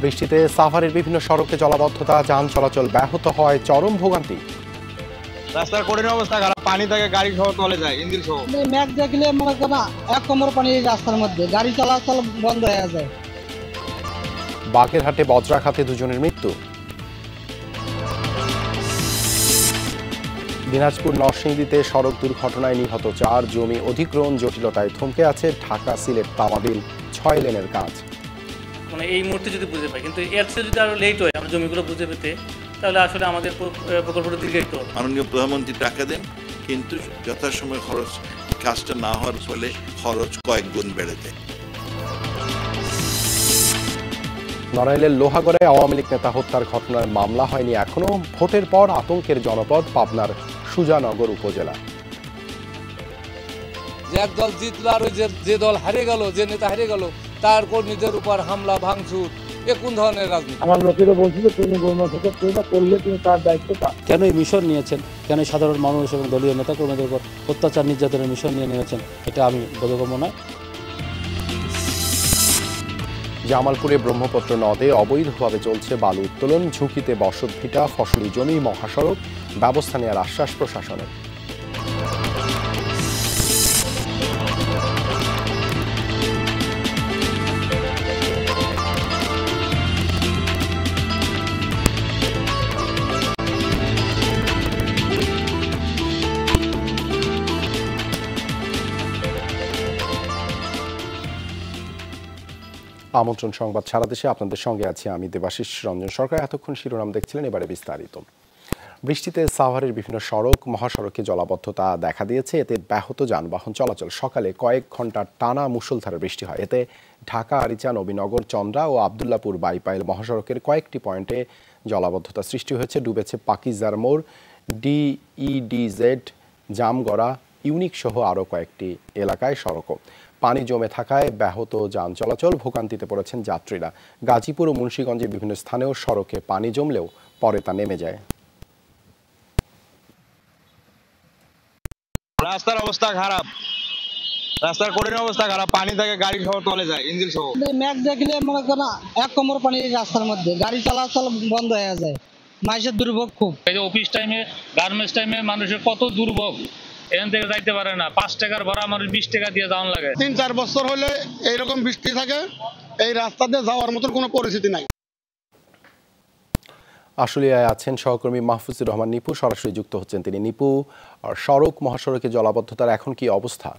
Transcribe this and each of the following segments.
বৃষ্টিতে সাভারের বিভিন্ন সড়কে জলাবদ্ধতা, যান চলাচল ব্যাহত হয়, চরম ভোগান্তি। রাস্তার কঠিন অবস্থা খারাপ, পানি থেকে গাড়ি সহ চলে যায়, ইঞ্জিন সহ। ম্যাচ দেখলে মনে করেন এক কোমর পানি রাস্তার মধ্যে, গাড়ি চলাচল বন্ধ হয়ে যায়। বাগেরহাটে বজ্রাঘাতে দুজনের মৃত্যু। দিনাজপুর নরসিংদীতে সড়ক দুর্ঘটনায় নিহত 4, জমি অধিগ্রহণ জটিলতায় থমকে আছে ঢাকা সিলেট তামাবিল 6 লেনের কাজ। মানে এই মুহূর্তে যদি বুঝে পাই, কিন্তু এর চেয়ে যদি আরো লেট হয় আমরা জমিগুলো বুঝে পেতে, তাহলে আসলে আমাদের প্রকল্পটা দীর্ঘায়িত হবে। মাননীয় প্রধানমন্ত্রী টাকা দেন, কিন্তু যথাসময় খরচ কাজটা না হওয়ার ফলে খরচ কয়েক গুণ বেড়ে যায়। নড়াইলের লোহাগড়ায় আওয়ামী লীগ নেতা হত্যার ঘটনার মামলা হয়নি এখনো। ভোটের পর আতঙ্কের জনপদ পাবনার সুজানগর উপজেলা। যে এক দল জিতলো আর যে দল হারিয়ে গেল, যে নেতা হারিয়ে গেল, তার কর্মীদের উপর হামলা ভাঙচুর, এ কোন ধরনের রাজনীতি? আমার লোকেরা বলছিল তুমি গণনা থেকে করলে তুমি তার দায়িত্ব পাও। কেন এই মিশন নিয়েছেন, কেন সাধারণ মানুষ এবং দলীয় নেতাকর্মীদের উপর অত্যাচার নির্যাতনের মিশন নিয়েছেন, এটা আমি বোধগম্য নয়। জামালপুরে ব্রহ্মপুত্র নদে অবৈধভাবে চলছে বালু উত্তোলন, ঝুঁকিতে বসতভিটা, ফসলি জমি, মহাসড়ক, ব্যবস্থা নেওয়ার আশ্বাস প্রশাসনের। আমন্ত্রণ সংবাদ সারা দেশে, আপনাদের সঙ্গে আছি আমি দেবাশিস রঞ্জন সরকার। এতক্ষণ শিরোনাম দেখছিলেন, এবারে বিস্তারিত। বৃষ্টিতে সাভারের বিভিন্ন সড়ক মহাসড়কে জলাবদ্ধতা দেখা দিয়েছে, এতে ব্যাহত যানবাহন চলাচল। সকালে কয়েক ঘন্টা টানা মুষলধারে বৃষ্টি হয়, এতে ঢাকা আরিচা, নবীনগর, চন্দ্রা ও আবদুল্লাপুর বাইপাইল মহাসড়কের কয়েকটি পয়েন্টে জলাবদ্ধতা সৃষ্টি হয়েছে। ডুবেছে পাকিজার মোড়, ডিইডিজেড, জামগড়া, ইউনিক সহ আরও কয়েকটি এলাকায় সড়কও। পানি জমে থাকায় ব্যাহত যান চলাচল, ভোগান্তিতে পড়েছেন যাত্রীরা। গাজীপুর ও মুন্সিগঞ্জের বিভিন্ন স্থানেও সড়কে পানি জমলেও পরে তা নেমে যায়। রাস্তার অবস্থা খারাপ, রাস্তার কঠিন অবস্থা খারাপ, পানি থেকে গাড়ি সহ চলে যায়, ইঞ্জিন সহ। ম্যাচ দেখলে মনে করেন এক কোমর পানি রাস্তার মধ্যে, গাড়ি চলাচল বন্ধ হয়ে যায়। মানুষের দুর্ভোগ খুব। এই যে অফিস টাইমে, গার্মেন্টস টাইমে মানুষের কত দুর্ভোগ, এখান থেকে যাইতে পারে না। 5 টাকার ভাড়া মানুষ 20 টাকা দিয়ে যাওয়ান লাগে। 3-4 বছর হলে এইরকম বৃষ্টি থাকে, এই রাস্তাতে যাওয়ার মতো কোনো পরিস্থিতি নাই। আশুলিয়ায় আছেন সহকর্মী মাহফুজুর রহমান নিপু, সরাসরি যুক্ত হচ্ছেন তিনি। নিপু, সড়ক মহাসড়কে জলাবদ্ধতার এখন কি অবস্থা?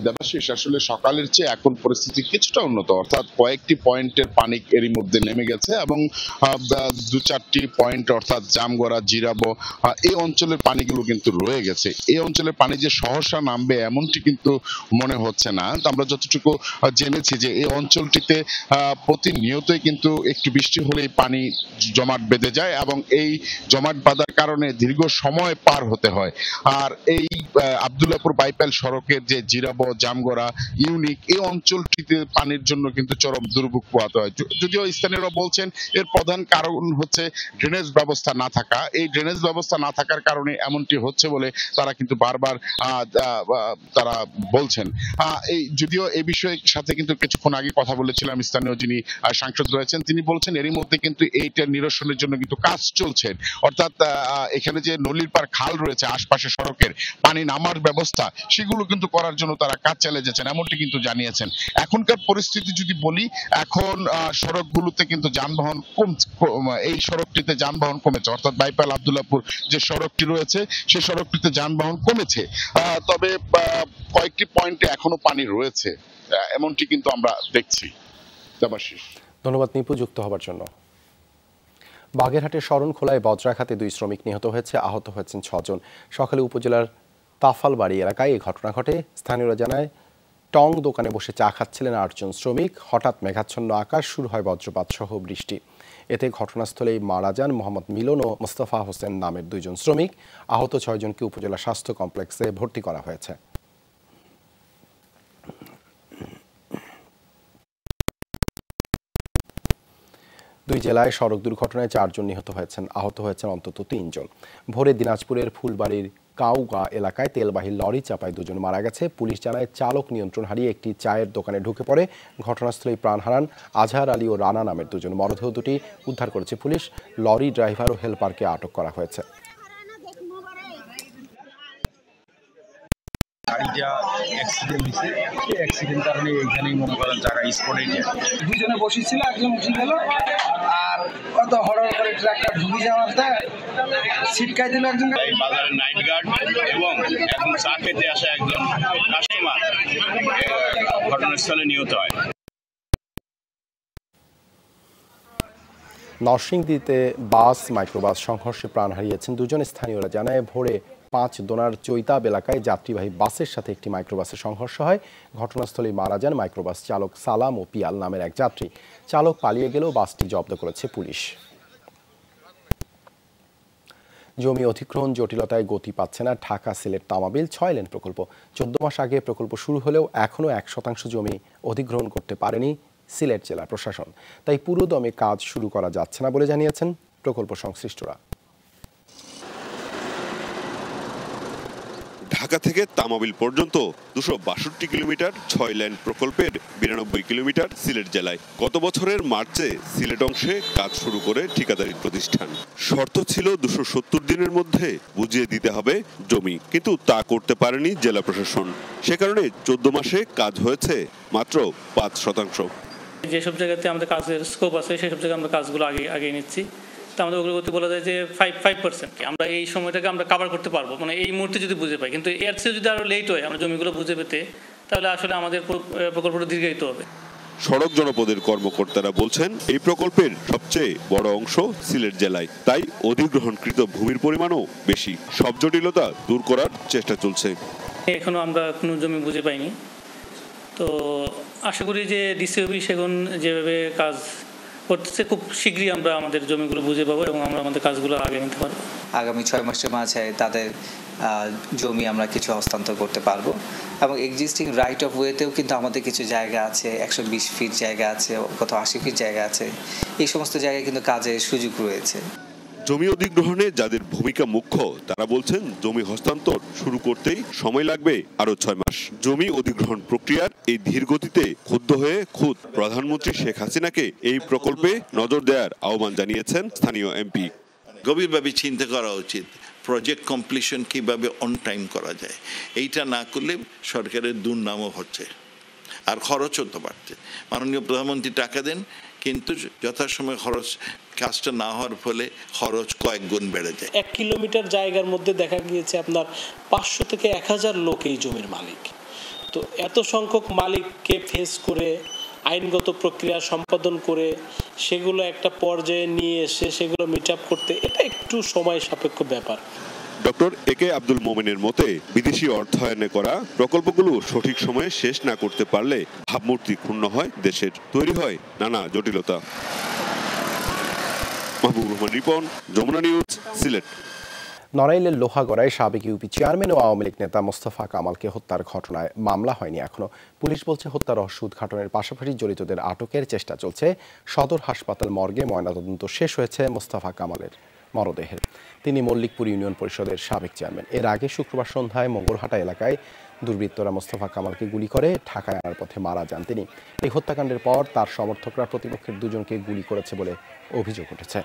দেবাশিস, আসলে সকালের চেয়ে এখন পরিস্থিতি কিছুটা উন্নত, অর্থাৎ কয়েকটি পয়েন্টের পানি এরই মধ্যে নেমে গেছে এবং 2-4টি পয়েন্ট অর্থাৎ জামগড়া, জিরাবো, এই অঞ্চলের পানিগুলো কিন্তু রয়ে গেছে। এই অঞ্চলের পানি যে সহসা নামবে এমনটি কিন্তু মনে হচ্ছে না। আমরা যতটুকু জেনেছি যে এই অঞ্চলটিতে প্রতিনিয়তই কিন্তু একটু বৃষ্টি হলেই পানি জমাট বেঁধে যায় এবং এই জমাট বাঁধার কারণে দীর্ঘ সময় পার হতে হয়। আর এই আবদুল্লাপুর বাইপাইল সড়কের যে জিরাবো, জামগড়া, ইউনিক, এই অঞ্চলটিতে পানির জন্য কিন্তু চরম দুর্ভোগ পোহাতে হয়। যদিও স্থানীয়রা বলছেন এর প্রধান কারণ হচ্ছে ড্রেনেজ ব্যবস্থা না থাকা। এই ড্রেনেজ ব্যবস্থা না থাকার কারণে এমনটি হচ্ছে বলে তারা কিন্তু বারবার তারা বলছেন। যদিও এই বিষয়ের সাথে কিন্তু কিছুক্ষণ আগে কথা বলেছিলাম স্থানীয় যিনি সাংসদ রয়েছেন, তিনি বলছেন এরই মধ্যে কিন্তু এইটার নিরসনের জন্য কিন্তু কাজ চলছে। অর্থাৎ এখানে যে নলিরপাড় খাল রয়েছে আশপাশে সড়কের পানি নামার ব্যবস্থা, সেগুলো কিন্তু করার জন্য তারা কাজ চালিয়ে যাচ্ছেন, এমনটি কিন্তু জানিয়েছেন। এখনকার পরিস্থিতি যদি বলি, এখন সড়কগুলোতে কিন্তু যানবাহন এই সড়কটিতে যানবাহন কমেছে, অর্থাৎ বাইপাইল আবদুল্লাপুর যে সড়কটি রয়েছে সেই সড়কটিতে যানবাহন কমেছে। তবে কয়েকটি পয়েন্টে এখনো পানি রয়েছে, এমনটি কিন্তু আমরা দেখছি। ধন্যবাদ নিপু যুক্ত হবার জন্য। বাগেরহাটের শরণখোলায় বজ্রাঘাতে 2 শ্রমিক নিহত হয়েছে, আহত হয়েছেন 6 জন। সকালে উপজেলার তাফালবাড়ি এলাকায় এই ঘটনা ঘটে। স্থানীয়রা জানায় টং দোকানে বসে চা খাচ্ছিলেন 8 জন শ্রমিক। হঠাৎ মেঘাচ্ছন্ন আকাশ, শুরু হয় বজ্রপাত সহ বৃষ্টি। এতে ঘটনাস্থলেই মারা যান মোহাম্মদ মিলন ও মোস্তফা হোসেন নামের 2 জন শ্রমিক। আহত 6 জনকে উপজেলা স্বাস্থ্য কমপ্লেক্সে ভর্তি করা হয়েছে। দুই জেলায় সড়ক দুর্ঘটনায় 4 জন নিহত হয়েছেন, আহত হয়েছেন অন্তত 3 জন। ভোরে দিনাজপুরের ফুলবাড়ির কাউগা এলাকায় তেলবাহী লরি চাপায় 2 জন মারা গেছে। পুলিশ জানায় চালক নিয়ন্ত্রণ হারিয়ে একটি চায়ের দোকানে ঢুকে পড়ে। ঘটনাস্থলেই প্রাণ হারান আজহার আলী ও রানা নামের 2 জন। মরদেহ দুটি উদ্ধার করেছে পুলিশ। লরি ড্রাইভার ও হেলপারকে আটক করা হয়েছে। গাড়িটা অ্যাক্সিডেন্ট হয়েছে, এই অ্যাক্সিডেন্ট কারণে এইখানেই মনে করেন জায়গা স্পটেই যায়। 2 জনে বসেছিল, একজন উঠে গেল আর কত হড় করে ট্রাক্টর ঢুকে যাওয়াতে ছিটকাই দিল একজন। এই বাজারের নাইট গার্ড এবং এখন চা খেতে আসা একজন কাস্টমার ঘটনাস্থলে নিহত হয়। নরসিংদীতে বাস মাইক্রোবাস সংঘর্ষে প্রাণ হারিয়েছেন 2 জন। স্থানীয়রা জানায় ভোরে 5 দোনার চৈতাব এলাকায় যাত্রীবাহী বাসের সাথে একটি মাইক্রোবাসের সংঘর্ষ হয়। ঘটনাস্থলেই মারা যান মাইক্রোবাস চালক সালাম ও পিয়াল নামের এক যাত্রী। চালক পালিয়ে গেলেও বাসটি জব্দ করেছে পুলিশ। জমি অধিগ্রহণ জটিলতায় গতি পাচ্ছে না ঢাকা সিলেট তামাবিল 6 লেন প্রকল্প। 14 মাস আগে প্রকল্প শুরু হলেও এখনও 1% জমি অধিগ্রহণ করতে পারেনি সিলেট জেলা প্রশাসন। তাই পুরো দমে কাজ শুরু করা যাচ্ছে না বলে জানিয়েছেন প্রকল্প সংশ্লিষ্টরা। ঢাকা থেকে তামাবিল পর্যন্ত 262 কিলোমিটার 6 লেন প্রকল্পের 92 কিলোমিটার সিলেট জেলায়। গত বছরের মার্চে সিলেট অংশে কাজ শুরু করে ঠিকাদারি প্রতিষ্ঠান। শর্ত ছিল 270 দিনের মধ্যে বুঝিয়ে দিতে হবে জমি, কিন্তু তা করতে পারেনি জেলা প্রশাসন। সে কারণে 14 মাসে কাজ হয়েছে মাত্র 5%। যেসব জায়গাতে আমাদের কাজের স্কোপ আছে সেসব জায়গায় আমরা কাজগুলো আগে নিচ্ছি। তো আমাদের অগ্রগতি বলা যায় যে 5%। আমরা এই সময়টাকে আমরা কভার করতে পারবো, মানে এই মুহূর্তে যদি বুঝে পাই। কিন্তু এর চেয়ে যদি আরো লেট হয় আমরা জমিগুলো বুঝে পেতে, তাহলে আসলে আমাদের প্রকল্পটা দীর্ঘায়িত হবে। সড়ক জনপদের কর্মকর্তারা বলছেন এই প্রকল্পের সবচেয়ে বড় অংশ সিলেট জেলায়, তাই অধিগ্রহণকৃত ভূমির পরিমাণও বেশি। সব জটিলতা দূর করার চেষ্টা চলছে। এখনো আমরা কোনো জমি বুঝে পাইনি, তো আশা করি যে ডিসি অফিস এখন যেভাবে কাজ করতেছে খুব শীঘ্রই আমরা আমাদের জমিগুলো বুঝে পাবো এবং আমরা আমাদের কাজগুলো আগে নিতে পারবো। আগামী 6 মাসের মাঝে তাদের জমি আমরা কিছু হস্তান্তর করতে পারবো এবং এক্সিস্টিং রাইট অফ ওয়েতেও কিন্তু আমাদের কিছু জায়গা আছে, 120 ফিট জায়গা আছে, কত 80 ফিট জায়গা আছে। এই সমস্ত জায়গায় কিন্তু কাজের সুযোগ রয়েছে। জমি অধিগ্রহণে যাদের ভূমিকা মুখ্য তারা বলছেন জমি হস্তান্তর শুরু করতেই সময় লাগবে আরো 6 মাস। জমি অধিগ্রহণ প্রক্রিয়ার এই ধীর গতিতে ক্ষুব্ধ হয়ে খোদ প্রধানমন্ত্রী শেখ হাসিনাকে এই প্রকল্পে নজর দেওয়ার আহ্বান জানিয়েছেন স্থানীয় এমপি। গভীরভাবে চিন্তা করা উচিত প্রজেক্ট কমপ্লিশন কিভাবে অন টাইম করা যায়। এইটা না করলে সরকারের দুর্নামও হচ্ছে আর খরচও তো বাড়ছে। মাননীয় প্রধানমন্ত্রী টাকা দেন, কিন্তু যথাসময়ে খরচ কাজটা না হওয়ার ফলে খরচ কয়েক গুণ বেড়ে যায়। 1 কিলোমিটার জায়গার মধ্যে দেখা গিয়েছে আপনার 500 থেকে 1000 লোক এই জমির মালিক। তো এত সংখ্যক মালিককে ফেস করে আইনগত প্রক্রিয়া সম্পাদন করে সেগুলো একটা পর্যায়ে নিয়ে এসে সেগুলো মিট আপ করতে এটা একটু সময় সাপেক্ষ ব্যাপার। ডক্টর একে আব্দুল মোমেনের মতে বিদেশি অর্থায়নে করা প্রকল্পগুলো সঠিক সময়ে শেষ না করতে পারলে ভাবমূর্তি ক্ষুণ্ণ হয় দেশের, তৈরি হয় নানা জটিলতা। মাহবুব রহমান রিপন, যমুনা নিউজ, সিলেট। নড়াইলের লোহাগড়ায় সাবেক ইউপি চেয়ারম্যান ও আওয়ামী লীগ নেতা মোস্তফা কামালকে হত্যার ঘটনায় মামলা হয়নি এখনো। পুলিশ বলছে হত্যার রহস্য উদ্ঘাটনের পাশাপাশি জড়িতদের আটকের চেষ্টা চলছে। সদর হাসপাতাল মর্গে ময়নাতদন্ত শেষ হয়েছে মোস্তফা কামালের মরদেহের। তিনি মল্লিকপুর ইউনিয়ন পরিষদের সাবেক চেয়ারম্যান। এর আগে শুক্রবার সন্ধ্যায় মঙ্গলহাটা এলাকায় দুর্বৃত্তরা মোস্তফা কামালকে গুলি করে ঢাকায় আনার পথে মারা যান তিনি। এই হত্যাকাণ্ডের পর তার সমর্থকরা প্রতিপক্ষের 2 জনকে গুলি করেছে বলে অভিযোগ উঠেছে।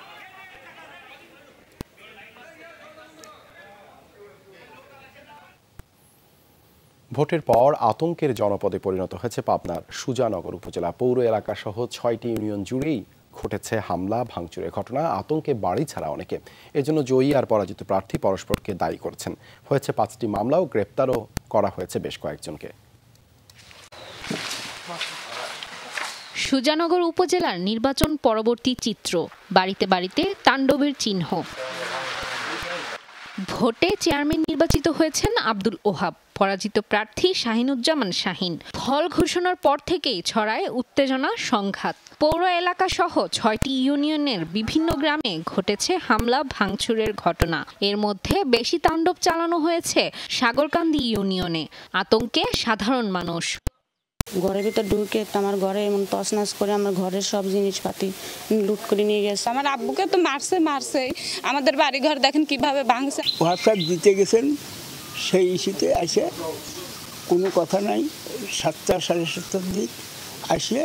ভোটের পর আতঙ্কের জনপদে পরিণত হয়েছে পাবনার সুজানগর উপজেলা। পৌর এলাকা সহ 6টি ইউনিয়ন জুড়েই ঘটেছে হামলা ভাঙচুরের ঘটনা। আতঙ্কে বাড়ি ছাড়া অনেকে। এজন্য জয়ী আর পরাজিত প্রার্থী পরস্পরকে দায়ী করছেন। হয়েছে 5টি মামলা ও গ্রেপ্তারও করা হয়েছে বেশ কয়েকজনকে। সুজানগর উপজেলার নির্বাচন পরবর্তী চিত্র, বাড়িতে বাড়িতে তাণ্ডবের চিহ্ন। ভোটে চেয়ারম্যান নির্বাচিত হয়েছেন আব্দুল ওহাব, পরাজিত প্রার্থী শাহিনুজ্জামান শাহিন। ফল ঘোষণার পর থেকেই ছড়ায় উত্তেজনা, সংঘাত। পৌর এলাকা সহ 6টি ইউনিয়নের বিভিন্ন গ্রামে ঘটেছে হামলা ভাঙচুরের ঘটনা। এর মধ্যে বেশি তাণ্ডব চালানো হয়েছে সাগরকান্দি ইউনিয়নে। আতঙ্কে সাধারণ মানুষ। ঘরের ভিতর ঢুকে আমার ঘরে এমন তছনছ করে আমার ঘরের সব জিনিসপাতি লুট করে নিয়ে গেছে। আমার আব্বুকে তো মারছে। আমাদের বাড়ি ঘর দেখেন কিভাবে ভাঙছে। ওয়াসাব জিতে গেছেন, সেই ইস্যুতে আসে কোনো কথা নাই, 7টা সাড়ে 7টার দিক আসে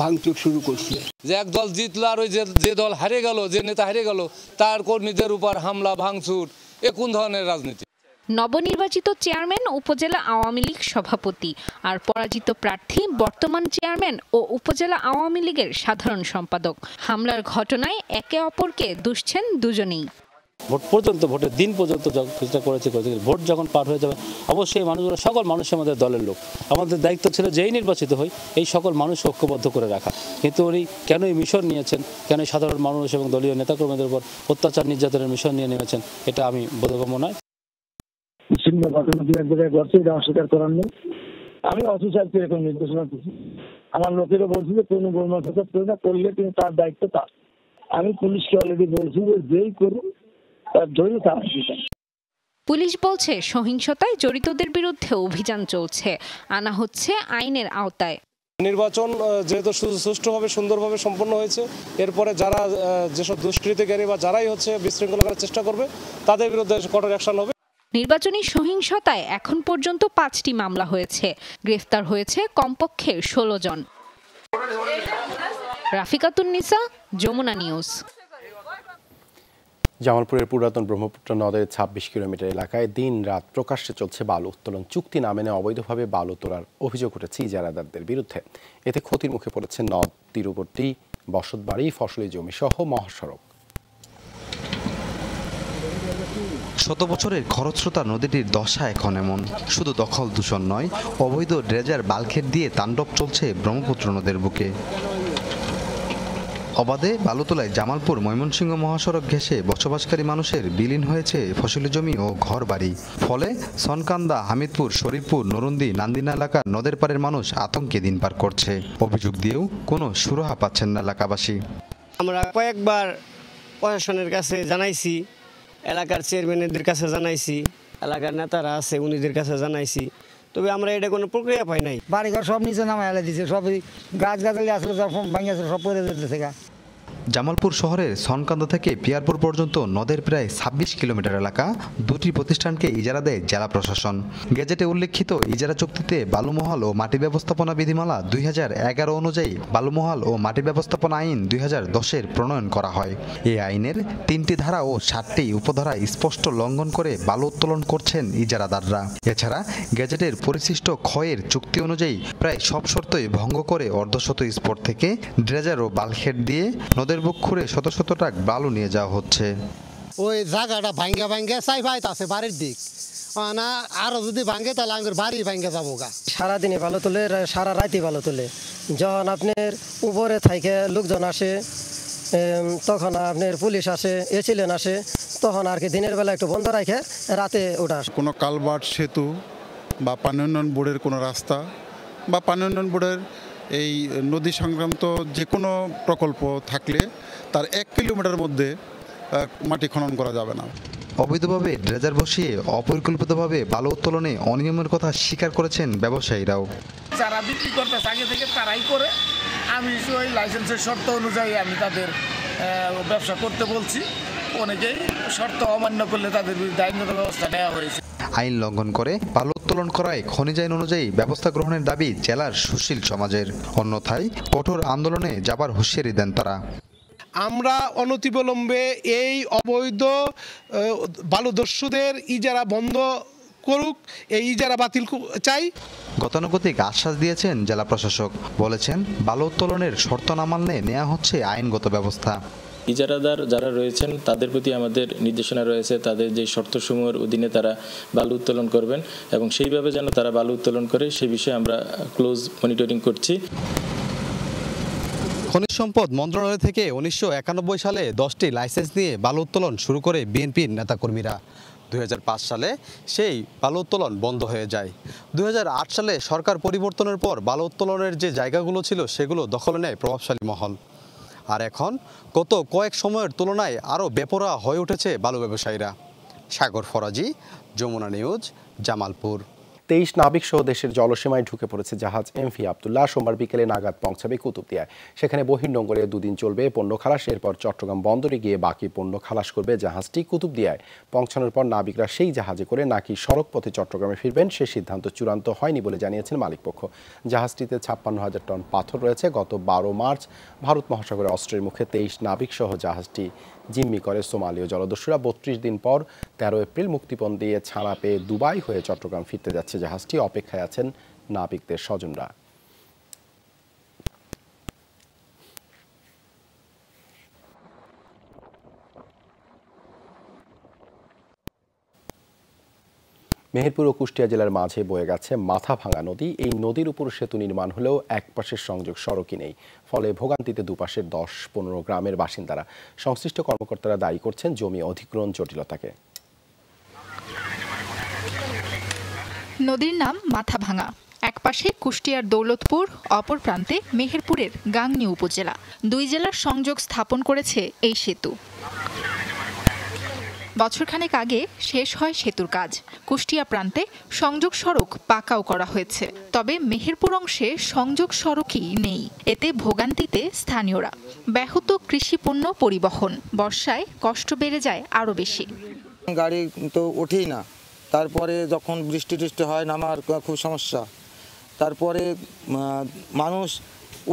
ভাঙচুর শুরু করছে। যে এক দল জিতলো আর ওই যে দল হারিয়ে গেল, যে নেতা হারিয়ে গেল তার কর্মীদের উপর হামলা ভাঙচুর, এ কোন ধরনের রাজনীতি? নবনির্বাচিত চেয়ারম্যান উপজেলা আওয়ামী লীগ সভাপতি আর পরাজিত প্রার্থী বর্তমান চেয়ারম্যান ও উপজেলা আওয়ামী লীগের সাধারণ সম্পাদক। হামলার ঘটনায় একে অপরকে দুষছেন দুজনেই। ভোট পর্যন্ত, ভোটের দিন পর্যন্ত চেষ্টা করেছে, ভোট যখন পার হয়ে যাবে অবশ্যই মানুষগুলো, সকল মানুষ আমাদের দলের লোক, আমাদের দায়িত্ব ছিল যেই নির্বাচিত হই এই সকল মানুষ ঐক্যবদ্ধ করে রাখা। কিন্তু উনি কেন এই মিশন নিয়েছেন, কেন সাধারণ মানুষ এবং দলীয় নেতাকর্মীদের উপর অত্যাচার নির্যাতনের মিশন নিয়ে নেমেছেন, এটা আমি বোধগম্য নয়। অস্বীকার করার নেই। আমি অফিসারকে এরকম নির্দেশনা দিচ্ছি, আমার লোকেরা বলছি যে কোনো গোলমাল না করলে কিন্তু তার দায়িত্ব তার। আমি পুলিশকে অলরেডি বলছি যে যেই করুন তার ধরে তার। পুলিশ বলছে সহিংসতায় জড়িতদের বিরুদ্ধে অভিযান চলছে, আনা হচ্ছে আইনের আওতায়। নির্বাচন যেহেতু সুষ্ঠুভাবে সুন্দরভাবে সম্পন্ন হয়েছে, এরপরে যারা যেসব দুষ্কৃতিকারী বা যারাই হচ্ছে বিশৃঙ্খলা করার চেষ্টা করবে তাদের বিরুদ্ধে কঠোর অ্যাকশন হবে। নির্বাচনী সহিংসতায় এখন পর্যন্ত 5টি মামলা হয়েছে, গ্রেফতার হয়েছে কমপক্ষে 16 জন। রাফিকাতুন নিসা, যমুনা নিউজ। জামালপুরের পুরাতন ব্রহ্মপুত্র নদের 26 কিলোমিটার এলাকায় দিন রাত প্রকাশ্যে চলছে বালু উত্তোলন। চুক্তি না মেনে অবৈধভাবে বালু তোলার অভিযোগ উঠেছে ইজারাদারদের বিরুদ্ধে। এতে ক্ষতির মুখে পড়েছে নদ তীরবর্তী বসতবাড়ি, ফসলি জমি সহ মহাসড়ক। শত বছরের খরস্রোতা নদীটির দশা এখন এমন। শুধু দখল দূষণ নয়, অবৈধ ড্রেজার বালখেট দিয়ে তাণ্ডব চলছে ব্রহ্মপুত্র নদের বুকে। অবাধে বালু তোলায় জামালপুর ময়মনসিংহ মহাসড়ক ঘেঁষে বসবাসকারী মানুষের বিলীন হয়েছে ফসলি জমি ও ঘর বাড়ি। ফলে সনকান্দা, হামিদপুর, শরীফপুর, নরুন্দি, নান্দিনা এলাকার নদের পাড়ের মানুষ আতঙ্কে দিন পার করছে। অভিযোগ দিয়েও কোনো সুরাহা পাচ্ছেন না এলাকাবাসী। আমরা কয়েকবার প্রশাসনের কাছে জানাইছি, এলাকার চেয়ারম্যানদের কাছে জানাইছি, এলাকার নেতারা আছে উনিদের কাছে জানাইছি, তবে আমরা এটা কোনো প্রক্রিয়া পাই নাই। বাড়িঘর সব নিচে নামায় এলে দিচ্ছে, সব গাছ গাছালি আসলে ভাঙি আসলে সব পড়ে যেতেছে। জামালপুর শহরের সনকান্দা থেকে পিয়ারপুর পর্যন্ত নদের প্রায় 26 কিলোমিটার এলাকা দুটি প্রতিষ্ঠানকে ইজারা দেয় জেলা প্রশাসন। গেজেটে উল্লেখিত ইজারা চুক্তিতে বালুমহল ও মাটি ব্যবস্থাপনা বিধিমালা 2011 অনুযায়ী বালুমহল ও মাটি ব্যবস্থাপনা আইন 2010-এর প্রণয়ন করা হয়। এই আইনের 3টি ধারা ও 7টি উপধারা স্পষ্ট লঙ্ঘন করে বালু উত্তোলন করছেন ইজারাদাররা। এছাড়া গেজেটের পরিশিষ্ট ক্ষয়ের চুক্তি অনুযায়ী প্রায় সব শর্তই ভঙ্গ করে অর্ধশত স্পট থেকে ড্রেজার ও বালখেট দিয়ে নদের বুক খুঁড়ে শত শত ট্রাক বালু নিয়ে যাওয়া হচ্ছে। ওই জায়গাটা ভাঙ্গা ভাঙ্গা চাই পাইতে আছে বাড়ির দিক না, আরো যদি ভাঙ্গে তাহলে আমাদের বাড়ি ভাঙ্গা যাবো গা। সারাদিনে ভালো তোলে, সারা রাতে ভালো তোলে। যখন আপনার উপরে থেকে লোকজন আসে, তখন আপনার পুলিশ আসে, এসিলেন আসে, তখন আর কি দিনের বেলা একটু বন্ধ রাখে, রাতে ওটা আসে। কোনো কালভার্ট, সেতু বা পানি উন্নয়ন বোর্ডের কোনো রাস্তা বা পানি উন্নয়ন বোর্ডের এই নদী সংক্রান্ত যে কোনো প্রকল্প থাকলে তার 1 কিলোমিটার মধ্যে মাটি খনন করা যাবে না। অবৈধভাবে ড্রেজার বসিয়ে অপরিকল্পিতভাবে বালু উত্তোলনে অনিয়মের কথা স্বীকার করেছেন ব্যবসায়ীরাও। যারা বিক্রি করতে আগে থেকে তারাই করে, আমি ওই লাইসেন্সের শর্ত অনুযায়ী আমি তাদের ব্যবসা করতে বলছি। অনেকেই শর্ত অমান্য করলে তাদের বিরুদ্ধে আইনগত ব্যবস্থা নেওয়া হয়েছে। আইন লঙ্ঘন করে বালু উত্তোলন করায় খনিজ আইন অনুযায়ী ব্যবস্থা গ্রহণের দাবি জেলার সুশীল সমাজের। অন্যথায় কঠোর আন্দোলনে যাবার হুঁশিয়ারি দেন তারা। আমরা অনতিবিলম্বে এই অবৈধ বালুদস্যুদের ইজারা বন্ধ করুক, এই ইজারা বাতিল চাই। গতানুগতিক আশ্বাস দিয়েছেন জেলা প্রশাসক। বলেছেন বালু উত্তোলনের শর্ত না মানলে নেওয়া হচ্ছে আইনগত ব্যবস্থা। ইজারাদার যারা রয়েছেন তাদের প্রতি আমাদের নির্দেশনা রয়েছে, তাদের যে শর্তসমূহের অধীনে তারা বালু উত্তোলন করবেন এবং সেইভাবে যেন তারা বালু উত্তোলন করে সেই বিষয়ে আমরা ক্লোজ মনিটরিং করছি। খনিজ সম্পদ মন্ত্রণালয় থেকে 1991 সালে 10টি লাইসেন্স নিয়ে বালু উত্তোলন শুরু করে বিএনপির নেতাকর্মীরা। 2005 সালে সেই বালু উত্তোলন বন্ধ হয়ে যায়। 2008 সালে সরকার পরিবর্তনের পর বালু উত্তোলনের যে জায়গাগুলো ছিল সেগুলো দখলে নেয় প্রভাবশালী মহল। আর এখন গত কয়েক সময়ের তুলনায় আরও বেপরোয়া হয়ে উঠেছে বালু ব্যবসায়ীরা। সাগর ফরাজি, যমুনা নিউজ, জামালপুর। 23 নাবিক সহ দেশের জলসীমায় ঢুকে পড়েছে জাহাজ এমভি আব্দুল্লাহ। সোমবার বিকেলে নাগাদ পৌঁছাবে কুতুবদিয়ায়। সেখানে বহির্নোঙরে 2 দিন চলবে পণ্য খালাস। এরপর চট্টগ্রাম বন্দরে গিয়ে বাকি পণ্য খালাস করবে জাহাজটি। কুতুবদিয়ায় পৌঁছানোর পর নাবিকরা সেই জাহাজে করে নাকি সড়ক পথে চট্টগ্রামে ফিরবেন সে সিদ্ধান্ত চূড়ান্ত হয়নি বলে জানিয়েছেন মালিকপক্ষ। জাহাজটিতে 56,000 টন পাথর রয়েছে। গত 12 মার্চ ভারত মহাসাগরে অস্ত্রের মুখে 23 নাবিক সহ জাহাজটি জিম্মি করে সোমালীয় জলদস্যুরা। 32 দিন পর 13 এপ্রিল মুক্তিপণ দিয়ে ছাড়া পেয়ে দুবাই হয়ে চট্টগ্রাম ফিরতে যাচ্ছে জাহাজটি। অপেক্ষায় আছেন নাবিকদের স্বজনরা। মেহেরপুর ও কুষ্টিয়া জেলার মাঝে বয়ে গেছে মাথাভাঙা নদী। এই নদীর উপর সেতু নির্মাণ হলেও এক পাশের সংযোগ সড়কই নেই। ফলে ভোগান্তিতে দুপাশের 10-15 গ্রামের বাসিন্দারা। সংশ্লিষ্ট কর্মকর্তারা দায়ী করছেন জমি অধিগ্রহণ জটিলতাকে। নদীর নাম মাথাভাঙা। এক পাশে কুষ্টিয়ার দৌলতপুর, অপর প্রান্তে মেহেরপুরের গাংনী উপজেলা। 2 জেলার সংযোগ স্থাপন করেছে এই সেতু। বছরখানেক আগে শেষ হয় সেতুর কাজ। কুষ্টিয়া প্রান্তে সংযোগ সড়ক পাকাও করা হয়েছে, তবে মেহেরপুর অংশে সংযোগ সড়কই নেই। এতে ভোগান্তিতে স্থানীয়রা। ব্যাহত কৃষিপণ্য পরিবহন, বর্ষায় কষ্ট বেড়ে যায় আরও বেশি। গাড়ি তো ওঠেই না, তারপরে যখন বৃষ্টি টিষ্টি হয় নামার খুব সমস্যা, তারপরে মানুষ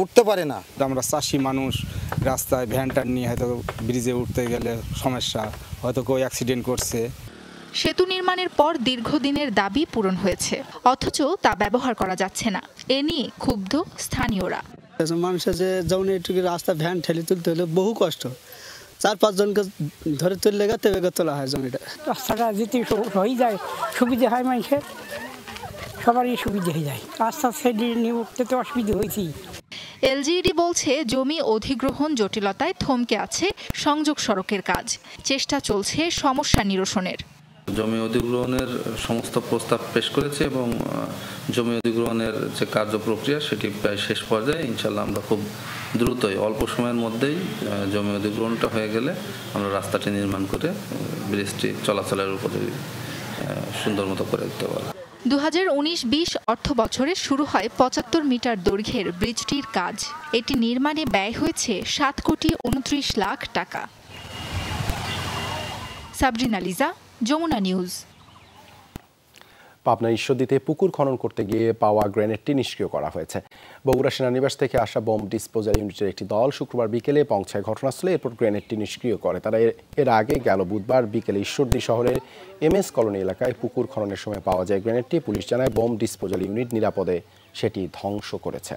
উঠতে পারে না। আমরা চাষি মানুষ, রাস্তায় ভ্যানটার নিয়ে হয়তো ব্রিজে উঠতে গেলে সমস্যা, হয়তো কেউ অ্যাক্সিডেন্ট করছে। সেতু নির্মাণের পর দীর্ঘদিনের দাবি পূরণ হয়েছে, অথচ তা ব্যবহার করা যাচ্ছে না। এ নিয়ে ক্ষুব্ধ স্থানীয়রা। মানুষের যে যেমন এইটুকু রাস্তা ভ্যান ঠেলে তুলতে হলে বহু কষ্ট, 4-5 জনকে ধরে তুললে তেবে তোলা হয় জমিটা। রাস্তাটা যেতে হয়ে যায়, সুবিধা হয় মানুষের, সবারই সুবিধা হয়ে যায়। রাস্তা ছেড়ে নিয়ে উঠতে তো অসুবিধা হয়েছি। এলজিইডি বলছে জমি অধিগ্রহণ জটিলতায় থমকে আছে সংযোগ সড়কের কাজ। চেষ্টা চলছে সমস্যা নিরসনের। জমি অধিগ্রহণের সমস্ত প্রস্তাব পেশ করেছে এবং জমি অধিগ্রহণের যে কার্য প্রক্রিয়া সেটি প্রায় শেষ পর্যায়ে। ইনশাল্লাহ আমরা খুব দ্রুতই অল্প সময়ের মধ্যেই জমি অধিগ্রহণটা হয়ে গেলে আমরা রাস্তাটি নির্মাণ করে ব্রিজটি চলাচলের উপযোগী সুন্দর মতো করে দিতে পারব। 2019-20 অর্থ বছরে শুরু হয় 75 মিটার দৈর্ঘ্যের ব্রিজটির কাজ। এটি নির্মাণে ব্যয় হয়েছে 7,29 লাখ টাকা। সাবরিনা লিজা, যমুনা নিউজ। পাবনার ঈশ্বরদীতে পুকুর খনন করতে গিয়ে পাওয়া গ্রেনেডটি নিষ্ক্রিয় করা হয়েছে। বগুড়া সেনানিবাস থেকে আসা বোম ডিসপোজাল ইউনিটের একটি দল শুক্রবার বিকেলে পৌঁছায় ঘটনাস্থলে। এরপর গ্রেনেডটি নিষ্ক্রিয় করে তারা। এর আগে গেল বুধবার বিকেলে ঈশ্বরদী শহরের MS কলোনি এলাকায় পুকুর খননের সময় পাওয়া যায় গ্রেনেডটি। পুলিশ জানায় বোম ডিসপোজাল ইউনিট নিরাপদে সেটি ধ্বংস করেছে।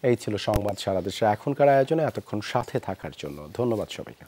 এই ছিল সংবাদ সারা দেশে এখনকার আয়োজনে। এতক্ষণ সাথে থাকার জন্য ধন্যবাদ সবাইকে।